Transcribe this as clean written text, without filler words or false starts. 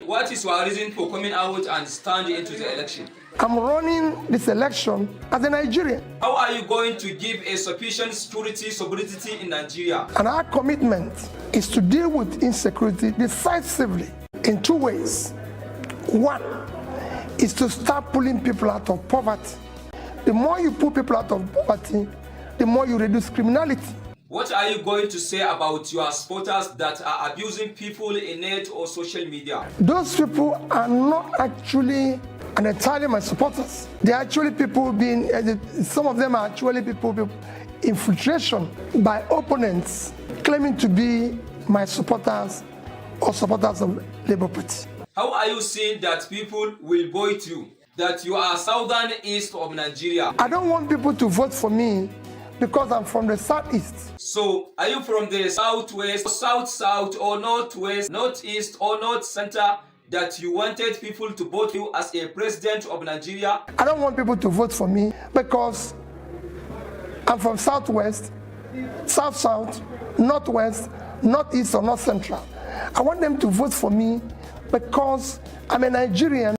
What is your reason for coming out and standing into the election? I'm running this election as a Nigerian. How are you going to give a sufficient security sovereignty in Nigeria? And our commitment is to deal with insecurity decisively in two ways. One is to start pulling people out of poverty. The more you pull people out of poverty, the more you reduce criminality. What are you going to say about your supporters that are abusing people in net or social media? Those people are not actually entirely my supporters. They're actually people some of them are actually people infiltration by opponents claiming to be my supporters or supporters of Labour Party. How are you seeing that people will vote you? That you are southern east of Nigeria? I don't want people to vote for me because I'm from the southeast. So, are you from the southwest, south, or northwest, northeast, or north center that you wanted people to vote you as a president of Nigeria? I don't want people to vote for me because I'm from southwest, south, northwest, northeast, or north central. I want them to vote for me because I'm a Nigerian.